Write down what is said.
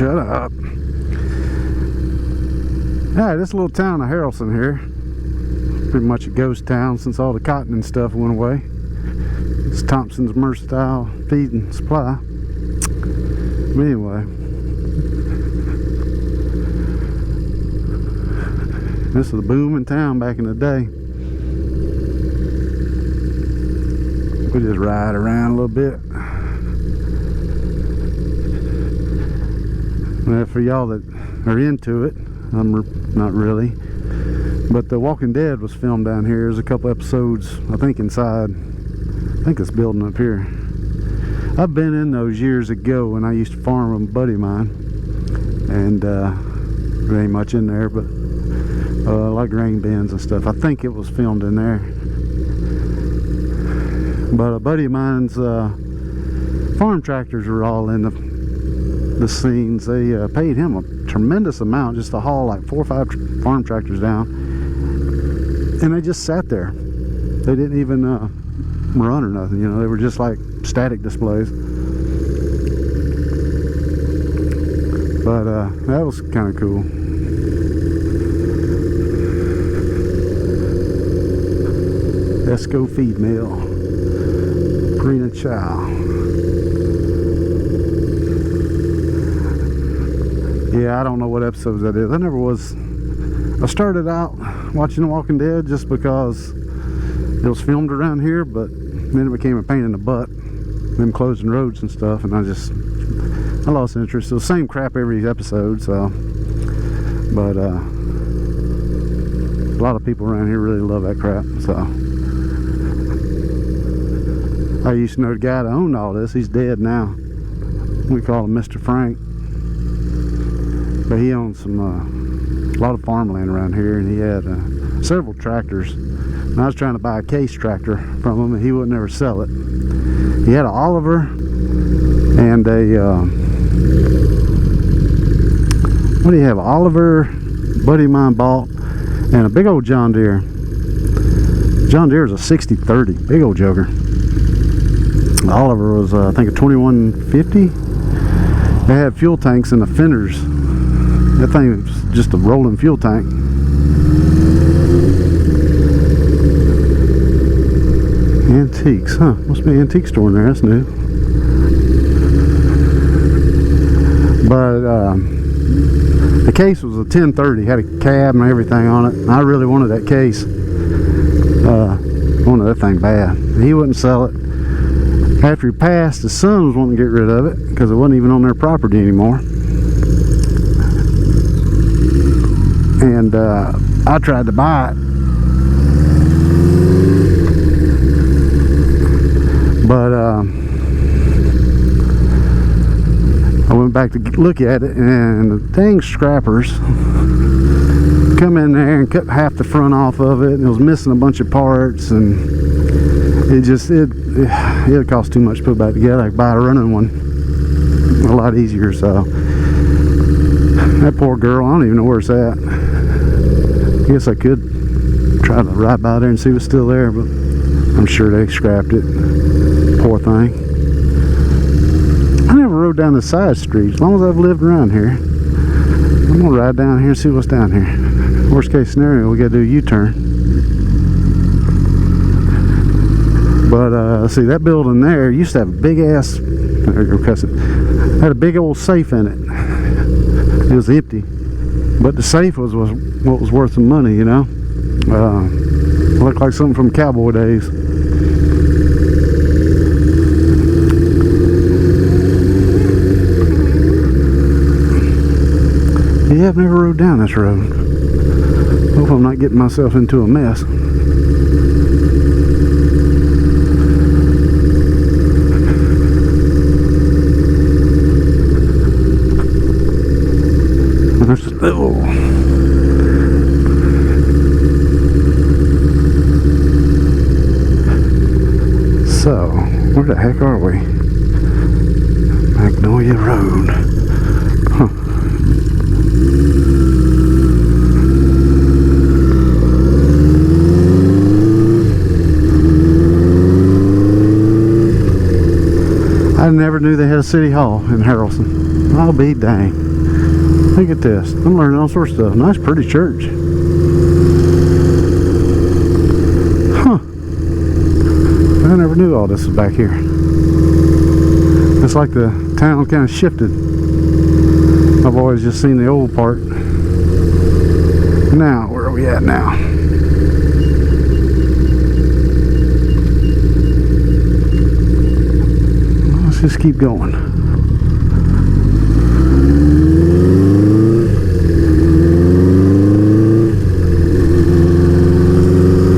Shut up. Alright, this little town of Haralson here, pretty much a ghost town since all the cotton and stuff went away. It's Thompson's Mercantile Feed and Supply. But anyway, this was a booming town back in the day. We just ride around a little bit. Well, for y'all that are into it, I'm not really. But The Walking Dead was filmed down here. There's a couple episodes, I think, inside. I think this building up here. I've been in those years ago when I used to farm with a buddy of mine. And there ain't much in there, but like grain bins and stuff. I think it was filmed in there. But a buddy of mine's farm tractors were all in the scenes. They paid him a tremendous amount just to haul like 4 or 5 farm tractors down, and they just sat there. They didn't even run or nothing, you know. They were just like static displays. But that was kind of cool. Esco Feed Mill, Prina Chow. Yeah, I don't know what episodes that is. I never was. I started out watching The Walking Dead just because it was filmed around here, but then it became a pain in the butt, them closing roads and stuff, and I lost interest. It was the same crap every episode, so. But a lot of people around here really love that crap, so. I used to know the guy that owned all this. He's dead now. We call him Mr. Frank. But he owned a lot of farmland around here, and he had several tractors. And I was trying to buy a case tractor from him, and he wouldn't ever sell it. He had an Oliver and a what do you have? An Oliver, buddy of mine bought, and a big old John Deere. John Deere is a 6030, big old joker. The Oliver was I think a 2150. They had fuel tanks in the fenders. That thing was just a rolling fuel tank. Antiques, huh? Must be an antique store in there. That's new. But the case was a 1030. Had a cab and everything on it. I really wanted that case. Wanted that thing bad. He wouldn't sell it. After he passed, his son was wanting to get rid of it because it wasn't even on their property anymore. And I tried to buy it, but I went back to look at it, and the dang scrappers come in there and cut half the front off of it, and it was missing a bunch of parts, and it cost too much to put back together. I could buy a running one a lot easier. So that poor girl, I don't even know where it's at. I guess I could try to ride by there and see what's still there, but I'm sure they scrapped it. Poor thing. I never rode down the side street. As long as I've lived around here, I'm gonna ride down here and see what's down here. Worst case scenario, we gotta do a U-turn. But see, that building there used to have a big ass, had a big old safe in it. It was empty, but the safe was what was worth some money, you know. Looked like something from cowboy days. Yeah, I've never rode down this road. Hope I'm not getting myself into a mess. Oh. So, where the heck are we? Magnolia Road. Huh. I never knew they had a city hall in Haralson. I'll be dang. Look at this. I'm learning all sorts of stuff. Nice, pretty church. Huh. I never knew all this was back here. It's like the town kind of shifted. I've always just seen the old part. Now, where are we at now? Let's just keep going.